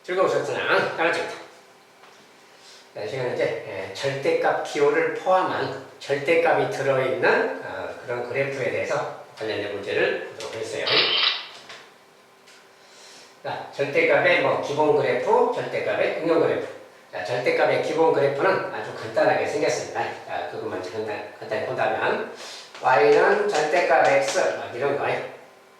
즐거우셨으나 알았습니다. 이 시간은 이제 절대값 기호를 포함한 절대값이 들어있는 그런 그래프에 대해서 관련된 문제를 보도록 했어요. 자, 절대값의 기본 그래프, 절대값의 응용 그래프. 자, 절대값의 기본 그래프는 아주 간단하게 생겼습니다. 자, 그것만 간단히 본다면 y는 절대값 x 이런 거예요.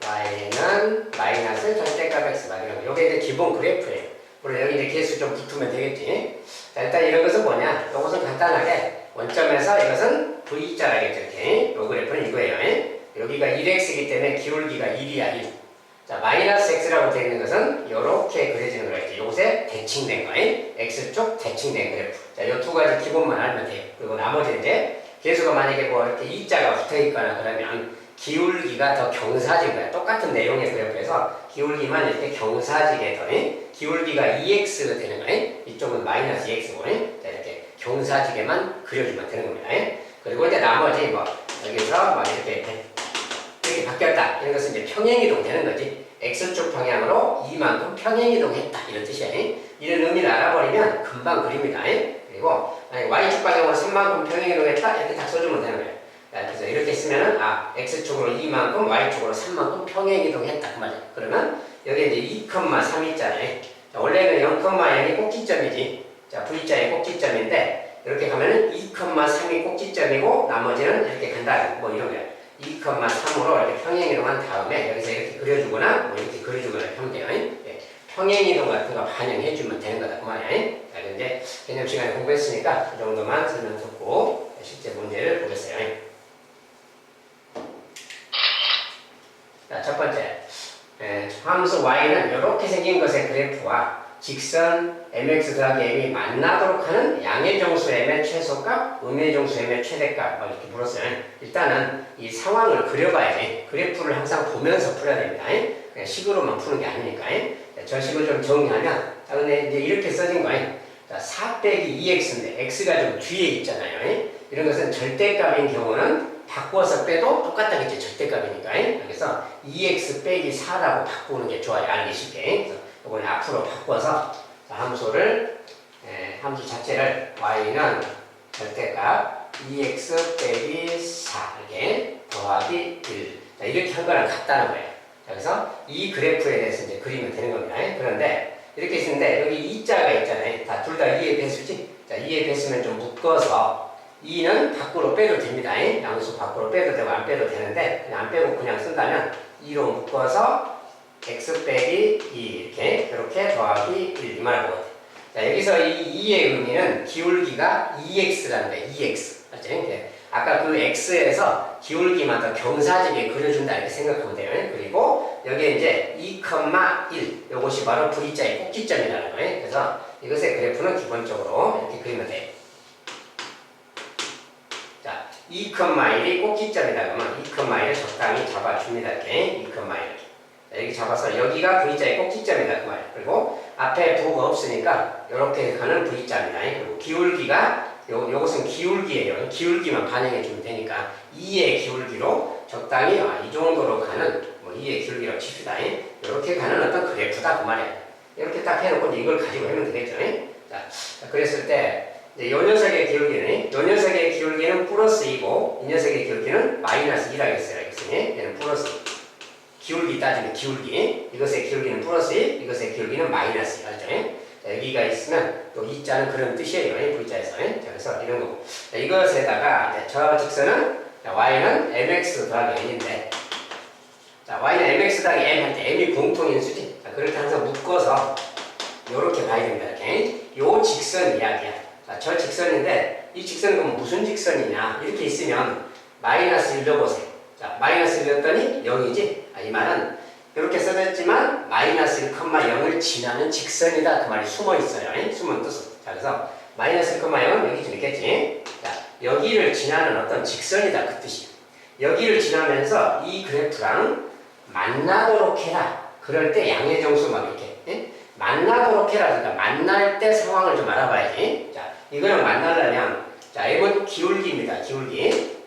y는 마이너스 절대값 x 이런 거. 이게 이제 기본 그래프예요. 물론 여기 이제 개수 좀 붙으면 되겠지. 자, 일단 이런 것은 뭐냐? 이것은 간단하게 원점에서 이것은 V자라겠죠. 이렇게. 요 그래프는 이거예요. 여기가 1x이기 때문에 기울기가 1이야, 1. 자, 마이너스 x라고 되어 있는 것은 이렇게 그려지는 거겠지. 요것에 대칭된 거예요. x쪽 대칭된 그래프. 자, 요 두 가지 기본만 알면 돼요. 그리고 나머지 이제 개수가 만약에 이렇게 2자가 붙어 있거나 그러면 기울기가 더 경사진 거야. 똑같은 내용의 그래프에서 기울기만 이렇게 경사지게 더 기울기가 2x가 되는 거예요. 이쪽은 마이너스 2x고 자, 이렇게 경사지게만 그려주면 되는 겁니다. 그리고 이제 나머지 여기서 이렇게 바뀌었다. 이런 것은 이제 평행이동 되는 거지. x축 방향으로 이만큼 평행이동했다. 이런 뜻이야. 이런 의미를 알아버리면 금방 그립니다. 그리고 y축 방향으로 3만큼 평행이동했다. 이렇게 딱 써주면 되는 거예요. 그래서 이렇게 쓰면은 x축으로 2만큼, y축으로 3만큼 평행이동했다. 그 말이야. 그러면 여기 이제 2,3 있잖아요. 자, 원래는 0,0이 꼭지점이지. 자, V자의 꼭지점인데 이렇게 가면은 2,3이 꼭지점이고 나머지는 이렇게 간다. 이런 거야. 2,3으로 이렇게 평행이동한 다음에 여기서 이렇게 그려주거나 이렇게 그려주거나 하면 돼요. 평행이동 같은 거 반영해주면 되는 거다. 그 말이야. 자, 이제 개념 시간에 공부했으니까 그 정도만 설명 듣고 실제 문제를 보겠어요. 자, 첫 번째. 함수 y는 이렇게 생긴 것의 그래프와 직선 mx 더하기 m이 만나도록 하는 양의 정수 m의 최소값, 음의 정수 m의 최대값 이렇게 물었어요. 일단은 이 상황을 그려봐야지. 그래프를 항상 보면서 풀어야 됩니다. 그냥 식으로만 푸는 게 아니니까. 저 식을 좀 정리하면 근데 이제 이렇게 써진 거예요. 자, 4 빼기 2x인데 x가 좀 뒤에 있잖아요. 이런 것은 절대값인 경우는 바꿔서 빼도 똑같다겠죠. 절대값이니까. 그래서 2x 빼기 4라고 바꾸는 게 좋아요. 알기 쉽게. 그래서 이걸 앞으로 바꿔서 함수 자체를 y는 절대값 2x 빼기 4 이렇게 더하기 1. 자, 이렇게 한 거랑 같다는 거예요. 자, 그래서 이 그래프에 대해서 이제 그리면 되는 겁니다. 그런데 이렇게 있는데 여기 2자가 있잖아요. 둘 다 2의 배수지. 자, 2의 배수면 좀 묶어서 2는 밖으로 빼도 됩니다. 양수 밖으로 빼도 되고 안 빼도 되는데 그냥 안 빼고 그냥 쓴다면 2로 묶어서 x 빼기 2 이렇게 더하기 1 이 말을 보거든요. 자, 여기서 이 2의 의미는 기울기가 2x라는 거예요. 2x. 맞죠? 아까 그 x에서 기울기만 더 경사지게 그려준다 이렇게 생각하면 돼요. 그리고 여기에 이제 2,1 이것이 바로 V자의 꼭지점이라는 거예요. 그래서 이것의 그래프는 기본적으로 이렇게 그리면 돼요. 자, 2,1이 꼭지점이다 그러면 2,1을 적당히 잡아줍니다. 이렇게 2,1 이렇게 잡아서 여기가 V자의 꼭지점이다 그 말이에요. 그리고 앞에 부호가 없으니까 이렇게 가는 V자입니다. 그리고 기울기가 요것은 기울기예요. 기울기만 반영해주면 되니까 2의 기울기로 적당히 이 정도로 가는 2의 기울기라고 칩시다. 이렇게 가는 어떤 그래프다 그 말이에요. 이렇게 딱 해놓고 이걸 가지고 하면 되겠죠. 자, 그랬을 때 요 녀석의 기울기는 플러스 2고 이 녀석의 기울기는 마이너스 2라겠어요. 얘는 플러스 2. 기울기 따지면 기울기. 이것의 기울기는 플러스 1, 이것의 기울기는 마이너스 2. 알죠? 자, 여기가 있으면 또 이 자는 그런 뜻이에요. V자에서. 자, 그래서 이런 거고. 자, 이것에다가 저 직선은 y는 mx 더하기 n인데 자, y는 mx 더하기 n 할 때 m이 공통인수지. 자, 그럴 때 항상 묶어서 요렇게 봐야 됩니다. 이렇게. 요 직선 이야기야. 자, 저 직선인데 이 직선은 그럼 무슨 직선이냐? 이렇게 있으면 마이너스 1 넣어보세요. 자, 마이너스 1 넣었더니 0이지? 이 말은 이렇게 써졌지만 마이너스 1,0을 지나는 직선이다. 그 말이 숨어 있어요. 숨은 뜻은. 자, 그래서 마이너스 1,0은 여기 좀 있겠지? 자, 여기를 지나는 어떤 직선이다. 그 뜻이야. 여기를 지나면서 이 그래프랑 만나도록 해라. 그럴 때 양의 정수 이렇게. 만나도록 해라. 그러니까 만날 때 상황을 좀 알아봐야지. 자, 이거는 만나려면 자, M은 기울기입니다. 기울기.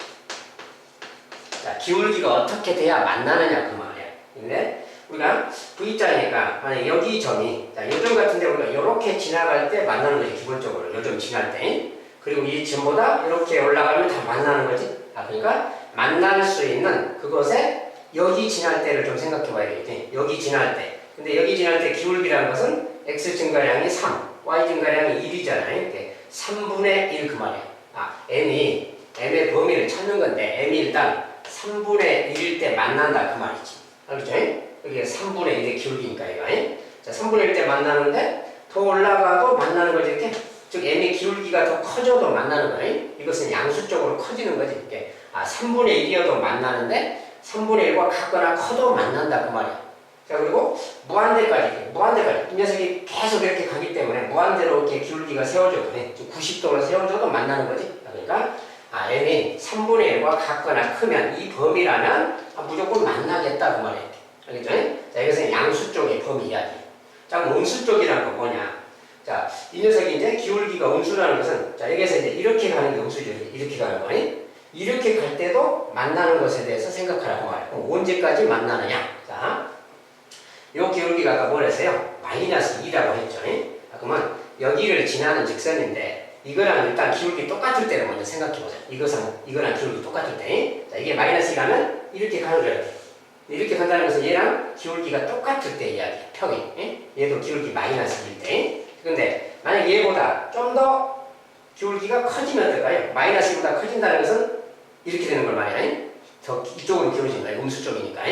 자, 기울기가 어떻게 돼야 만나느냐 그 말이야. 근데 우리가 V자니까 만약 여기 점이 자, 요점 같은데 우리가 이렇게 지나갈 때 만나는 거지 기본적으로 요점 지날 때 그리고 이 점보다 이렇게 올라가면 다 만나는 거지. 그러니까 만날 수 있는 그것에 여기 지날 때를 좀 생각해 봐야 되겠지. 여기 지날 때. 근데 여기 지날 때 기울기라는 것은 x 증가량이 3, y 증가량이 1이잖아요. 3분의 1 그 말이야. m의 범위를 찾는 건데 m이 일단 3분의 1일 때 만난다 그 말이지. 알겠죠? 여기가 3분의 1의 기울기니까 이거. 자, 3분의 1 때 만나는데 더 올라가도 만나는 거지 이렇게. 즉 m의 기울기가 더 커져도 만나는 거예요. 이것은 양수적으로 커지는 거지. 이렇게. 3분의 1이어도 만나는데 3분의 1과 같거나 커도 만난다 그 말이야. 자, 그리고 무한대까지. 이 녀석이 계속 이렇게 가기 때문에 무한대로 이렇게 기울기가 세워져도 90도로 세워져도 만나는 거지. 그러니까 m이 3분의 1과 같거나 크면 이 범위라면 무조건 만나겠다 그 말이야. 알겠죠? 자, 이것은 양수 쪽의 범위 이야기. 자, 그럼 음수 쪽이라는 건 뭐냐? 자, 이 녀석이 이제 기울기가 음수라는 것은 자, 여기서 이제 이렇게 가는 게 음수죠. 이렇게 가는 거니? 이렇게 갈 때도 만나는 것에 대해서 생각하라고 말이야. 그럼 언제까지 만나느냐? 자, 요 기울기가 아까 뭐랬어요? 마이너스 2라고 했죠. 그러면 여기를 지나는 직선인데 이거랑 일단 기울기 똑같을 때를 먼저 생각해보자. 이거랑 기울기 똑같을 때. 자, 이게 마이너스 2라면 이렇게 가는 거야. 이렇게 간다는 것은 얘랑 기울기가 똑같을 때 이야기야. 평이. 얘도 기울기 마이너스 1일 때. 근데 만약 얘보다 좀 더 기울기가 커지면 어떨까요? 마이너스 2보다 커진다는 것은 이렇게 되는 걸 말이야. 더 이쪽으로 기울어지는 거야. 음수 쪽이니까.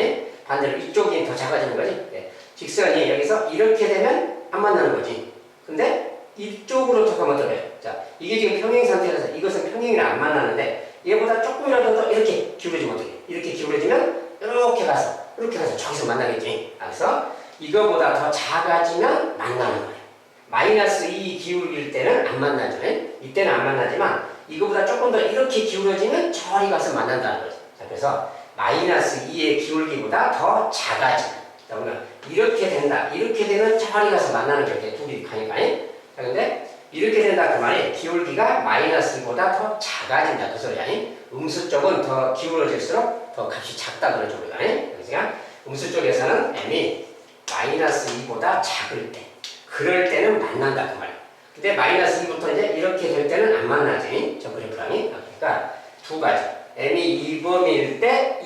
반대로 이쪽이 더 작아지는 거지. 직선이 여기서 이렇게 되면 안 만나는 거지. 근데 이쪽으로 더 가면 어떨까요? 자, 이게 지금 평행 상태라서 이것은 평행이랑 안 만나는데 얘보다 조금이라도 더 이렇게 기울어지면 어떡해? 이렇게 기울어지면 이렇게 가서 저기서 만나겠지. 그래서 이거보다 더 작아지면 만나는 거예요. 마이너스 2 기울일 때는 안 만나죠. 이때는 안 만나지만 이거보다 조금 더 이렇게 기울어지면 저리 가서 만난다는 거죠. 자, 그래서 마이너스 2의 기울기보다 더 작아지는. 자, 그러면 이렇게 된다. 이렇게 되면 저리 가서 만나는 게 이렇게 둘이 가니까. 자, 근데 이렇게 된다 그 말이 기울기가 마이너스 2보다 더 작아진다 그 소리야. 음수 쪽은 더 기울어질수록 더 값이 작다 그러죠 우리가. 그러니까 음수 쪽에서는 m이 마이너스 2보다 작을 때 그럴 때는 만난다 그 말이야. 근데 마이너스 2부터 이제 이렇게 될 때는 안 만나지 저 그래프랑. 그러니까 두 가지. m이 2범일 때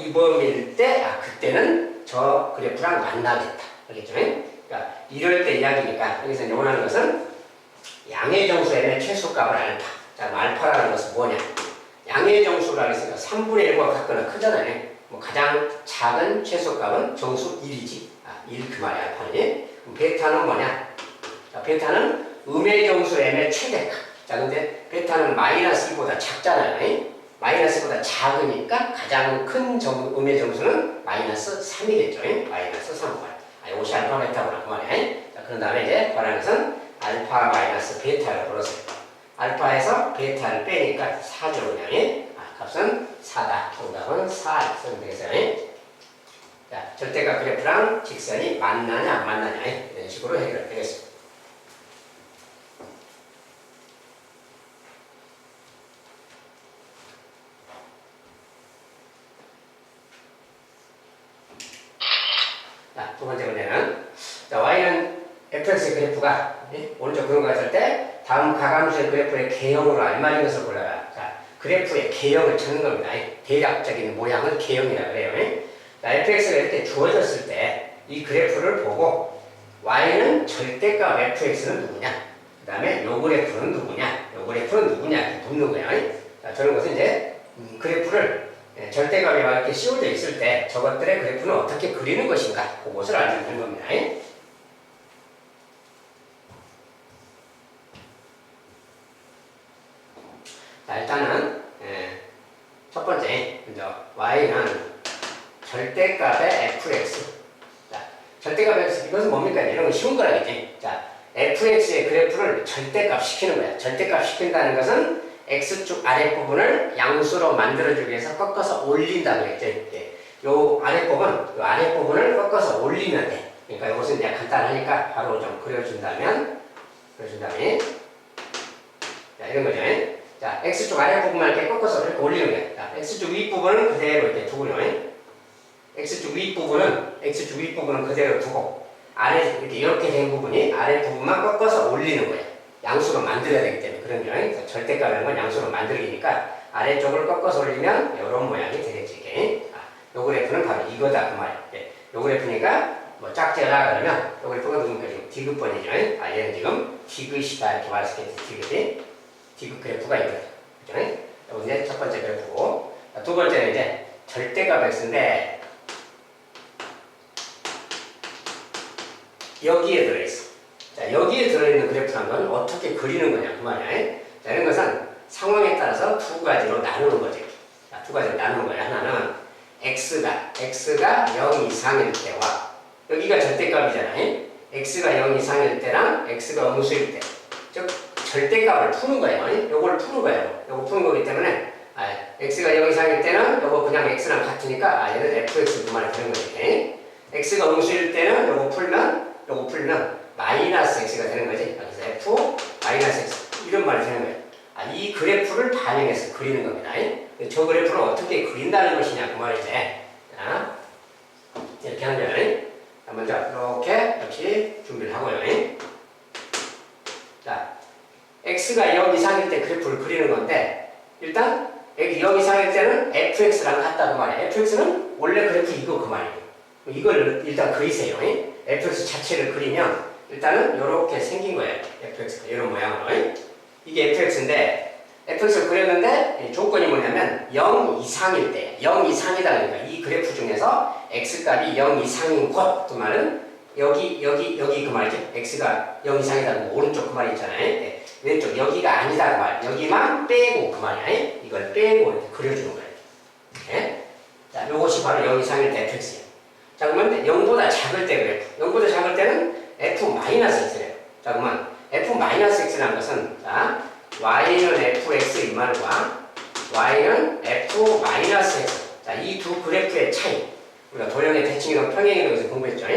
그때는 저 그래프랑 만나겠다. 알겠죠? 그러니까 이럴 때 이야기니까 여기서 이제 원하는 것은 양의 정수 m의 최소값을 알파. 자, 그럼 알파라는 것은 뭐냐? 양의 정수라고 했으니까 3분의 1과 같거나 크잖아요. 뭐 가장 작은 최소값은 정수 1이지. 1 그 말이야, 알파는. 베타는 뭐냐? 자, 베타는 음의 정수 m의 최대값. 자, 근데 베타는 마이너스 2보다 작잖아요. 마이너스보다 작으니까 가장 큰 음의 정수는 마이너스 3이겠죠. 마이너스 3번. 이것이 알파 베타구나 그 말이야. 자, 그런 다음에 이제 구하는 것은 알파 마이너스 베타를 불렀어요. 알파에서 베타를 빼니까 4죠 그냥. 값은 4다. 정답은 4 쓰면 되겠어요. 자, 절대값 그래프랑 직선이 만나냐 안 만나냐 이런 식으로 해결되겠습니다. 자, 두 번째 문제는 자, y는 fx의 그래프가 오른쪽 그런 거 했을 때 다음 가감수의 그래프의 개형으로 알맞은 것을 골라라. 자, 그래프의 개형을 찾는 겁니다. 대략적인 모양을 개형이라고 그래요. 자, fx가 이렇게 주어졌을 때 이 그래프를 보고 y는 절대값 fx는 누구냐? 그 다음에 요 그래프는 누구냐? 요 그래프는 누구냐? 이렇게 묻는 거예요. 자, 저런 것은 이제 그래프를 절대값이 이렇게 씌워져 있을 때 저것들의 그래프는 어떻게 그리는 것인가? 그것을 알려주는 겁니다. 자, 일단은 첫 번째 먼저 y는 절대값의 fx. 자, 절대값의 fx 이것은 뭡니까? 이런 건 쉬운 거라겠지. 자, fx의 그래프를 절대값 시키는 거야. 절대값 시킨다는 것은 x축 아랫부분을 양수로 만들어주기 위해서 꺾어서 올린다 그랬죠. 요 아랫부분을 꺾어서 올리면 돼. 그러니까 이것은 이제 간단하니까 바로 좀 그려준 다음에 자, 이런 거죠. 자, x축 아랫부분만 이렇게 꺾어서 이렇게 올리는 거야. 자, x축 윗부분은 그대로 이렇게 두고요. x축 윗부분은 그대로 두고 아래 이렇게 된 부분이 아래 부분만 꺾어서 올리는 거예요. 양수로 만들어야 되기 때문에 그런 거예요. 절대값이라는 건 양수로 만들기니까 아래쪽을 꺾어서 올리면 이런 모양이 되겠지. 이게. 요 그래프는 바로 이거다 그 말이에요. 요 그래프니까 뭐 짝지어라 그러면 요 그래프가 누구니까 지금 디귿번이죠. 얘는 지금 디귿이다 이렇게 말할 수 있겠지. 디귿 그래프가 이거다. 그죠? 요거 이제 첫 번째 그래프고 두 번째는 이제 절대값 x인데 여기에 들어있어. 자, 여기에 들어있는 그래프란 건 어떻게 그리는 거냐 그 말이야. 자, 이런 것은 상황에 따라서 두 가지로 나누는 거지. 자, 두 가지로 나누는 거야. 하나는 x가 0 이상일 때와 여기가 절대값이잖아. x가 0 이상일 때랑 x가 음수일 때. 즉 절대값을 푸는 거예요. 요거를 푸는 거예요. 요거 푸는 거기 때문에 x가 0 이상일 때는 요거 그냥 x랑 같으니까 얘는 fx 그 말이 되는 거지. x가 음수일 때는 요거 풀면 마이너스 x가 되는 거지. 그래서 f 마이너스 x 이런 말이 되는 거예요. 이 그래프를 반영해서 그리는 겁니다. 저 그래프를 어떻게 그린다는 것이냐 그 말이지. 자, 이렇게 하는 거예요. 먼저 이렇게 역시 준비를 하고요. 자, x가 0 이상일 때 그래프를 그리는 건데 일단 0 이상일 때는 fx랑 같다 그 말이에요. fx는 원래 그래프 이거 그 말이에요. 이걸 일단 그리세요. fx 자체를 그리면 일단은 이렇게 생긴 거예요. fx가 이런 모양으로. 이게 fx인데 fx를 그렸는데 조건이 뭐냐면 0 이상일 때 0 이상이다 그러니까 이 그래프 중에서 x값이 0 이상인 곳 그 말은 여기 그 말이죠. x가 0 이상이다 뭐 오른쪽 그 말이 있잖아요. 왼쪽 여기가 아니다 그 말. 여기만 빼고 그 말이야. 이걸 빼고 이렇게 그려주는 거예요. 네? 자, 요것이 바로 0 이상일 때 fx예요. 자, 그러면 0보다 작을 때 그래프. 0보다 작을 때는 f-x래요. 자, 그러면 f-x라는 것은 자, y는 fx 이 말과 y는 f-x. 자, 이 두 그래프의 차이. 우리가 도형의 대칭이동 평행이동에서 공부했죠.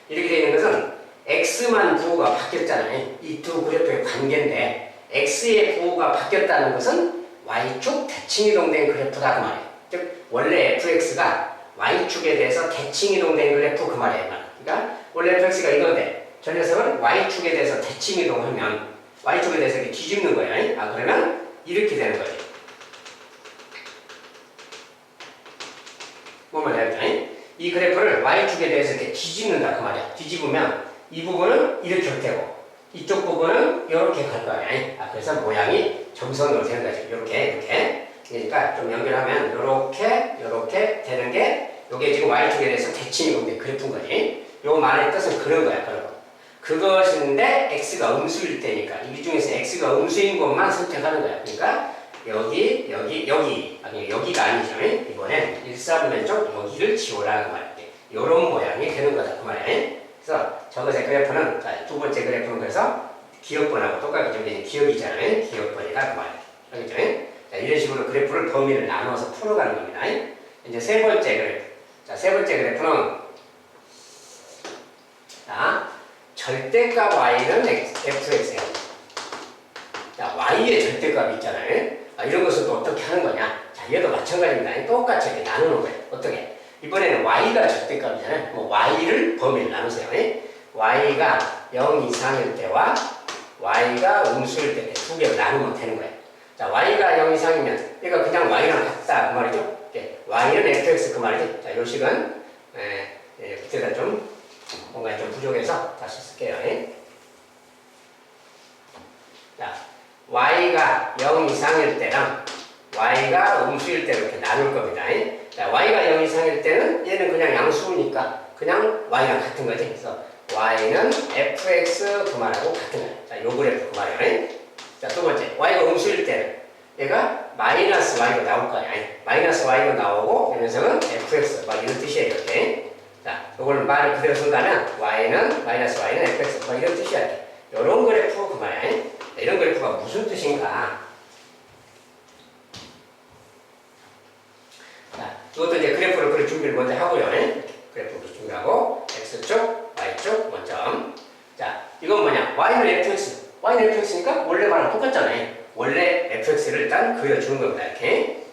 이렇게 되어 있는 것은 x만 부호가 바뀌었잖아요. 이 두 그래프의 관계인데 x의 부호가 바뀌었다는 것은 y축 대칭이동된 그래프다 그 말이에요. 즉 원래 fx가 y축에 대해서 대칭이동된 그래프 그 말이에요. 그러니까 원래 fx가 이건데 저 녀석은 y축에 대해서 대칭이동하면 y축에 대해서 이렇게 뒤집는 거예요. 그러면 이렇게 되는 거예요. 뭐 말이야? 이 그래프를 y축에 대해서 이렇게 뒤집는다 그 말이야. 뒤집으면 이 부분은 이렇게 올 테고 이쪽 부분은 이렇게 갈 거야. 그래서 모양이 점선으로 되는 거지. 이렇게. 그러니까 좀 연결하면 이렇게 되는 게 이게 지금 y축에 대해서 대칭이동된 그래프인 거지. 요 말의 뜻은 그런 거야. 그런 거. 그것인데 x가 음수일 때니까 이 중에서 x가 음수인 것만 선택하는 거야. 그러니까 여기가 아니죠. 이번엔 일사분면적 여기를 지워라 그 말이야. 요런 모양이 되는 거다 그 말이야. 그래서 저것의 그래프는 두 번째 그래프는 그래서 기억번하고 똑같이 좀 기억이잖아요. 기억번이다 그 말이야. 알겠죠? 자, 이런 식으로 그래프를 범위를 나눠서 풀어가는 겁니다. 이제 세 번째 그래프. 자, 세 번째 그래프는 자, 절대값 y는 fx예요. 자, y의 절대값이 있잖아요. 이런 것은 또 어떻게 하는 거냐? 자, 얘도 마찬가지입니다. 똑같이 이렇게 나누는 거예요. 어떻게? 이번에는 y가 절대값이잖아요. 뭐 y를 범위를 나누세요. y가 0 이상일 때와 y가 음수일 때 두 개를 나누면 되는 거예요. 자, y가 0 이상이면 얘가 그냥 y랑 같다 그 말이죠. y는 fx 그 말이지. 자, 요 식은 밑에다 좀 뭔가 좀 부족해서 다시 쓸게요. 자, y가 0 이상일 때랑 y가 음수일 때 이렇게 나눌 겁니다. 자, y가 0 이상일 때는 얘는 그냥 양수니까 그냥 y랑 같은 거지. 그래서 y는 fx 그 말하고 같은 거예요. 자, 요 그래프 그 말이에요. 자, 두 번째, y가 음수일 때는 얘가 마이너스 y가 나올 거야. 마이너스 y가 나오고 이 녀석은 fx 막 이런 뜻이에요. 이렇게. 자, 요걸 말을 그대로 쓴다면 y는 마이너스 y는 fx 막 이런 뜻이야. 요런 그래프 그 말이야. 이런 그래프가 무슨 뜻인가? 자, 이것도 이제 그래프를 그릴 준비를 먼저 하고요. 그래프를 준비하고 x축, y축 원점. 자, 이건 뭐냐? y는 fx. y는 fx니까 원래 말랑 똑같잖아요. 원래 fx를 일단 그려주는 겁니다. 이렇게.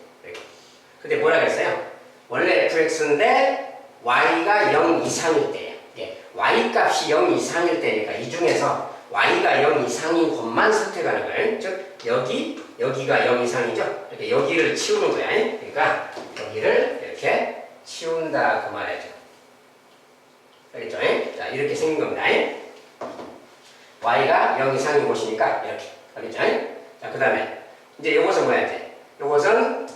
근데 뭐라 그랬어요? 원래 fx인데 y가 0 이상일 때예요. 예, y 값이 0 이상일 때니까 이 중에서 y가 0 이상인 것만 선택하는 거예요. 즉 여기가 0 이상이죠. 이렇게 여기를 치우는 거야. 그러니까 여기를 이렇게 치운다 그 말이죠. 알겠죠? 자, 이렇게 생긴 겁니다. y가 0 이상인 곳이니까 이렇게. 알겠죠? 자, 그 다음에 이제 이것은 뭐야 돼? 이것은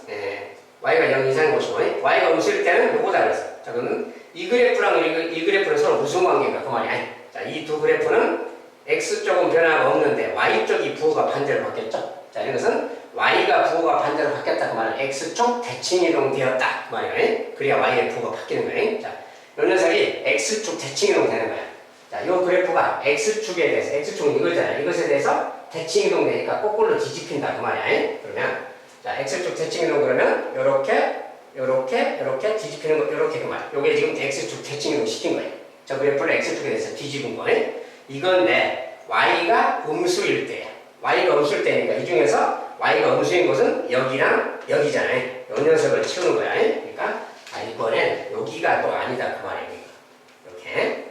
y가 0 이상인 곳이고 y가 음수일 때는 요거다 그랬어. 자, 그러면 이 그래프랑 이 그래프는 서로 무슨 관계인가 그 말이야. 자, 이 두 그래프는 x쪽은 변화가 없는데 y쪽이 부호가 반대로 바뀌었죠. 자, 이것은 y가 부호가 반대로 바뀌었다 그 말은 x쪽 대칭이동 되었다 그 말이야. 그래야 y의 부호가 바뀌는 거야. 자, 이 녀석이 x축 대칭이동 되는 거야. 자, 이 그래프가 x축에 대해서 x축은 이거잖아. 이것에 대해서 대칭이동 되니까 거꾸로 뒤집힌다 그 말이야. 그러면 자, x축 대칭이동 그러면 요렇게 뒤집히는 거 요렇게 그 말. 요게 지금 x축 대칭이동 시킨 거예요. 저 그래프를 x축에 대해서 뒤집은 거예요. 이건데 y가 음수일 때야. y가 음수일 때니까 이 중에서 y가 음수인 곳은 여기랑 여기잖아요. 요 녀석을 치우는 거야. 그러니까 이번엔 여기가 또 아니다 그 말이에요. 이렇게.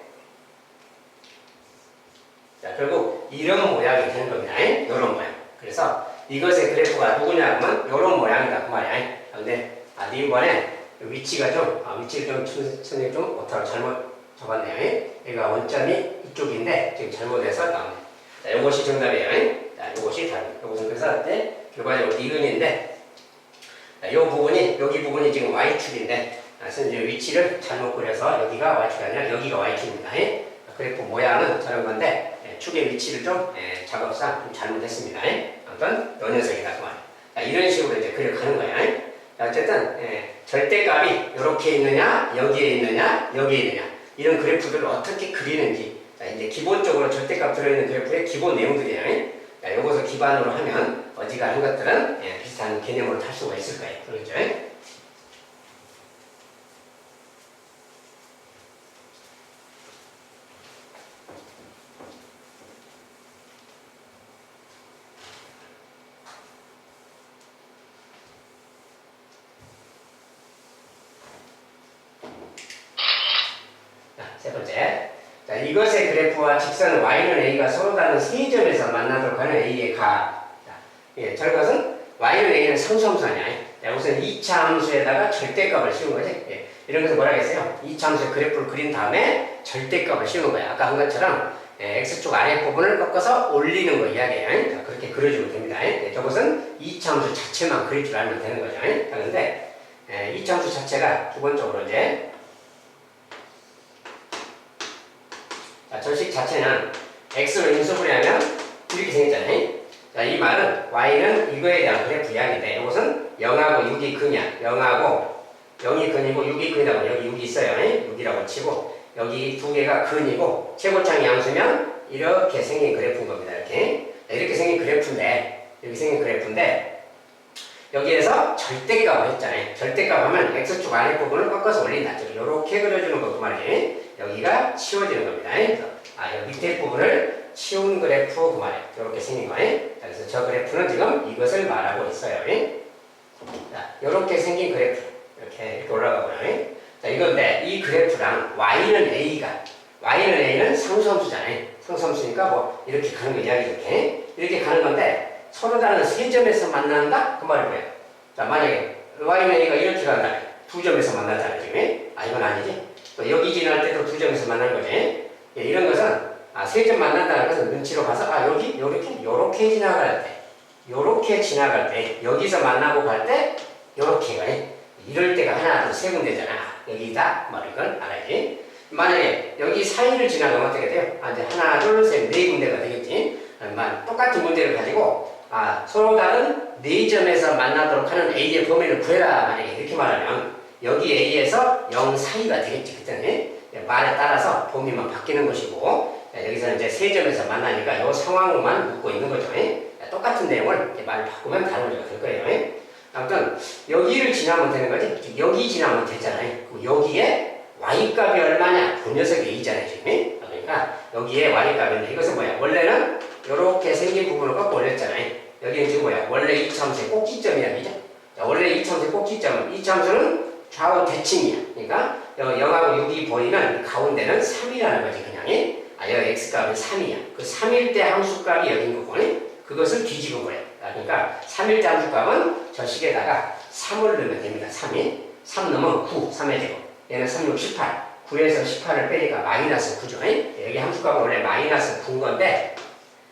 자, 결국 이런 모양이 되는 겁니다. 이런 모양. 그래서 이것의 그래프가 누구냐 하면 이런 모양이다 그 말이야. 근데 이번에 위치가 위치를 선생님 좀 어떻게 잘못 적었네요. 여기가 원점이 이쪽인데 지금 잘못해서 나오네. 자, 이것이 정답이에요. 자, 이것이 답. 이것은 그래서 결과적으로 니은인데, 자, 여기 부분이 지금 y축인데, 선생님 위치를 잘못 그려서 여기가 y축이 아니라 여기가 y축입니다. 그래프 모양은 저런 건데 축의 위치를 좀 작업상 좀 잘못했습니다. 아무튼 요 녀석이다 그 말. 자, 이런 식으로 이제 그려가는 거야. 자, 어쨌든 절대값이 이렇게 있느냐, 여기에 있느냐, 여기에 있느냐. 이런 그래프들을 어떻게 그리는지. 자, 이제 기본적으로 절대값 들어있는 그래프의 기본 내용들이에요. 자, 이것을 기반으로 하면 어지간한 것들은 비슷한 개념으로 탈 수가 있을 거예요. 그렇죠? 세 번째. 자, 이것의 그래프와 직선 y는 a가 서로 다른 세 점에서 만나도록 하는 a의 값. 자, 저것은 y는 a는 상수함수 아니야. 자, 우선 2차 함수에다가 절대값을 씌운 거지. 이런 것을 뭐라 했어요? 2차 함수의 그래프를 그린 다음에 절대값을 씌우는 거야. 아까 한 것처럼 x축 아래 부분을 꺾어서 올리는 거 이야기예요. 자, 그렇게 그려주면 됩니다. 저것은 2차 함수 자체만 그릴 줄 알면 되는 거죠. 그런데 2차 함수 자체가 기본적으로 이제 절식 자체는 x로 인수분해 하면 이렇게 생겼잖아요. 자, 이 말은 y는 이거에 대한 그래프 이야기인데 이것은 0하고 6이 근이야. 0이 근이고 6이 근이라고 여기 6이 있어요. 6이라고 치고 여기 두 개가 근이고 최고창이 양수면 이렇게 생긴 그래프인 겁니다. 이렇게 생긴 그래프인데 여기에서 절대값을 했잖아요. 절대값 하면 x축 아래 부분을 꺾어서 올린다. 이렇게 그려주는 거 그 말이에요. 여기가 치워지는 겁니다. 그래서 여기 밑에 부분을 치운 그래프 그 말이에요. 이렇게 생긴 거예요. 그래서 저 그래프는 지금 이것을 말하고 있어요. 자, 이렇게 생긴 그래프 이렇게 올라가고요. 자, 이건데 이 그래프랑 y는 a는 상수함수잖아요. 상수함수니까 뭐 이렇게 가는 거 이야기 이렇게 가는 건데 서로 다른 세 점에서 만난다 그 말이 뭐예요? 자, 만약에 y는 a가 이렇게 간다. 두 점에서 만나잖아요. 지금. 이건 아니지. 또 여기 지날 때도 두 점에서 만난 거지. 이런 것은 세 점 만난다는 것은 눈치로 봐서 여기 요렇게 지나갈 때 여기서 만나고 갈 때 요렇게 가요. 이럴 때가 하나 둘 세 군데잖아. 여기다 이건 알아야지. 만약에 여기 사이를 지나가면 어떻게 돼요? 이제 하나 둘 셋 네 군데가 되겠지. 똑같은 문제를 가지고 서로 다른 네 점에서 만나도록 하는 a의 범위를 구해라. 만약에 이렇게 말하면 여기 a에서 0 사이가 되겠지. 그때는 말에 따라서 범위만 바뀌는 것이고 여기서는 이제 세 점에서 만나니까 이 상황만 묻고 있는 거죠. 똑같은 내용을 말을 바꾸면 다른 문제가 될 거예요. 아무튼 여기를 지나면 되는 거지. 여기 지나면 되잖아요. 여기에 y값이 얼마냐? 그 녀석이 a잖아요. 지금. 그러니까 여기에 y값인데 이것은 뭐야? 원래는 이렇게 생긴 부분을 꺾고 올렸잖아요. 여기는 지금 뭐야? 원래 2차 함수의 꼭지점이야. 그죠? 원래 2차 함수의 꼭지점은 2차 함수는 좌우 대칭이야. 그러니까 0하고 6이 보이면 가운데는 3이라는 거지 그냥. 여기 x값은 3이야. 그 3일 때 함수값이 여긴 거고 그것을 뒤집은 거예요. 그러니까 3일 때 함수값은 저 식에다가 3을 넣으면 됩니다. 3이 3 넣으면 9, 3의 제곱. 얘는 3, 6, 18. 9에서 18을 빼니까 마이너스 9죠. 여기 함수값은 원래 마이너스 9인 건데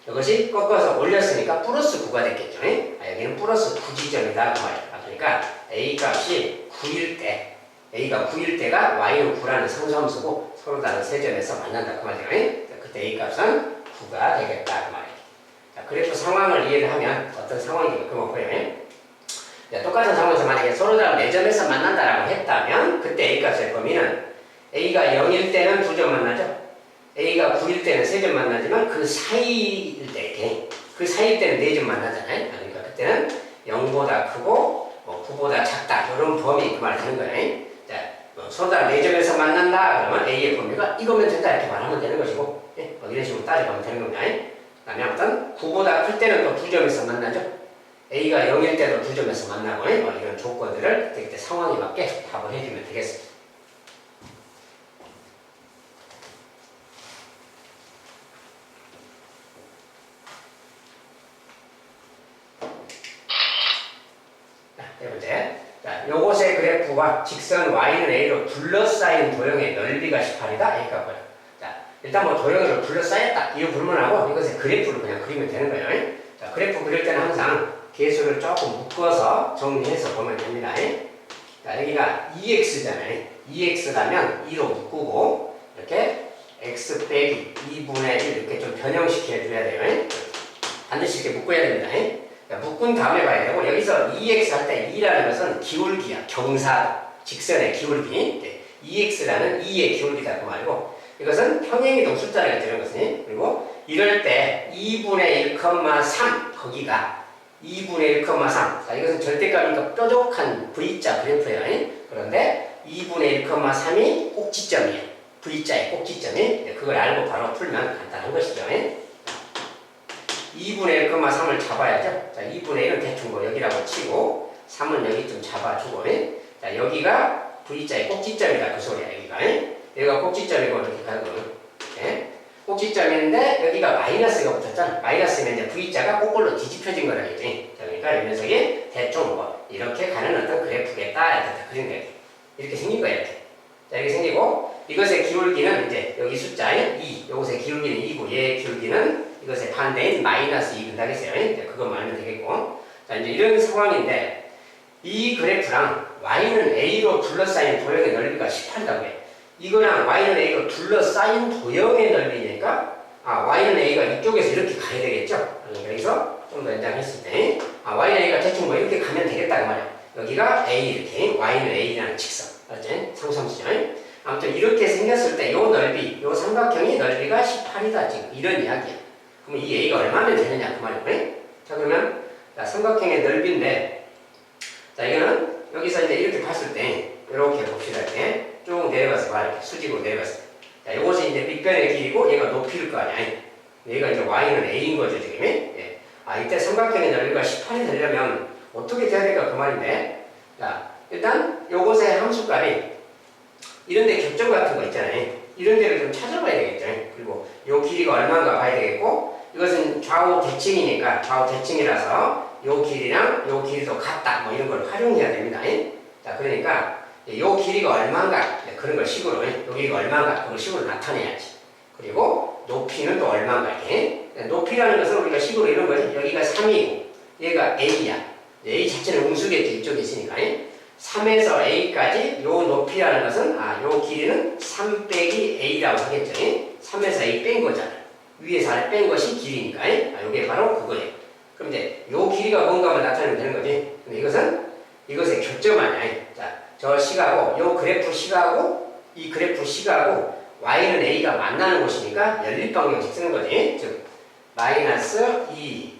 이것이 꺾어서 올렸으니까 플러스 9가 됐겠죠. 여기는 플러스 9지점이다 그 말이에요. 그러니까 a 값이 9일 때 a가 9일 때가 y는 9라는 상수함수고 서로 다른 세 점에서 만난다 그 말이에요. 그때 a 값은 9가 되겠다 그 말이에요. 자, 그래프 상황을 이해를 하면 어떤 상황인지 그거 보여요. 똑같은 상황에서 만약에 서로 다른 네 점에서 만난다라고 했다면 그때 a 값의 범위는 a가 0일 때는 2점 만나죠. a가 9일 때는 3점 만나지만 그 사이일 때 이렇게 그 사이일 때는 4점 만나잖아요. 그러니까 그때는 0보다 크고 9보다 작다 이런 범위 그 말이 되는 거예요. 자, 서로 다른 4점에서 만난다 그러면 a의 범위가 이거면 된다 이렇게 말하면 되는 것이고 이런 식으로 따져가면 되는 겁니다. 그 다음에 아무튼 9보다 클 때는 또 2점에서 만나죠. a가 0일 때도 2점에서 만나고 이런 조건들을 그때 상황에 맞게 답을 해주면 되겠습니다. 네 번째. 자, 요것의 그래프와 직선 y는 a로 둘러싸인 도형의 넓이가 18이다. A가 뭐야? 자, 일단 뭐 도형으로 둘러싸였다. 이거 불문하고 이것의 그래프를 그냥 그리면 되는 거예요. 자, 그래프 그릴 때는 항상 개수를 조금 묶어서 정리해서 보면 됩니다. 자, 여기가 2x잖아요. 2x라면 2로 묶고 이렇게 x 빼기 2분의 1 이렇게 좀 변형시켜 줘야 돼요. 반드시 이렇게 묶어야 됩니다. 묶은 다음에 봐야 되고 여기서 2x 할 때 2라는 것은 기울기야. 경사, 직선의 기울기. 2x라는 2의 기울기다 그 말이고 이것은 평행이동 숫자를 되는 것이니 그리고 이럴 때 2분의 1,3 거기가 2분의 1,3 자, 이것은 절대값이니까 뾰족한 V자 그래프예요. 그런데 2분의 1,3이 꼭지점이에요. V자의 꼭지점이 그걸 알고 바로 풀면 간단한 것이죠. 2분의 1,3을 잡아야죠. 자, 2분의 1은 대충 뭐 여기라고 치고 3은 여기 좀 잡아주고 자, 여기가 V자의 꼭지점이다 그 소리야. 여기가 꼭지점이고 이렇게 가고 꼭지점인데 여기가 마이너스가 붙었잖아. 마이너스면 이제 V자가 거꾸로 뒤집혀진 거라겠죠. 자, 그러니까 이 녀석이 대충 뭐 이렇게 가는 어떤 그래프겠다 이렇게 그린 거예요. 이렇게 생긴 거예요. 이렇게. 자, 이렇게 생기고 이것의 기울기는 이제 여기 숫자에 2 이것의 기울기는 2고 얘의 기울기는 이것의 반대인 마이너스 2 된다겠어요. 이제 그것만 알면 되겠고 자, 이제 이런 상황인데 이 그래프랑 y는 a로 둘러싸인 도형의 넓이가 18이라고 해요. 이거랑 y는 a로 둘러싸인 도형의 넓이니까 y는 a가 이쪽에서 이렇게 가야 되겠죠. 그래서 좀 더 연장했을 때 y는 a가 대충 뭐 이렇게 가면 되겠다 그 말이야. 여기가 a 이렇게 y는 a라는 직선 알았지? 상수함수죠. 아무튼 이렇게 생겼을 때 요 넓이 요 삼각형의 넓이가 18이다 지금 이런 이야기야. 그럼 이 a가 얼마면 되느냐 그 말이고 자 그러면 자, 삼각형의 넓이인데 자 이거는 여기서 이제 이렇게 봤을 때 이렇게 봅시다. 이렇게 쭉 내려가서 봐. 이렇게 수직으로 내려가서 자 이것이 이제 밑변의 길이고 얘가 높이일 거 아니야. 얘가 이제 y는 a인 거죠 지금. 예. 이때 삼각형의 넓이가 18이 되려면 어떻게 돼야 될까 그 말인데 자 일단 요것의 함수값이 이런데 교점 같은 거 있잖아요. 이런 데를 좀 찾아봐야 되겠죠. 그리고 요 길이가 얼마인가 봐야 되겠고 이것은 좌우 대칭이니까 좌우 대칭이라서 요 길이랑 요 길이도 같다 뭐 이런 걸 활용해야 됩니다. 자 그러니까 요 길이가 얼마인가 그런 걸 식으로 여기가 얼마인가 그걸 식으로 나타내야지. 그리고 높이는 또 얼마인가 이렇게 높이라는 것은 우리가 식으로 이런 거지. 여기가 3이고 얘가 a야. a 자체는 음수겠지 이쪽에 있으니까 3에서 a까지 요 높이라는 것은 요 길이는 3 빼기 a라고 하겠죠. 3에서 a 뺀 거잖아. 위에서 아래 뺀 것이 길이니까 요게 바로 그거예요. 그럼 이제 요 길이가 뭔가만 나타내면 되는 거지. 근데 이것은 이것의 교점 아니야. 자, 저 식하고 요 그래프 식하고 이 그래프 식하고 y는 a가 만나는 곳이니까 연립방정식 쓰는 거지. 즉 마이너스 2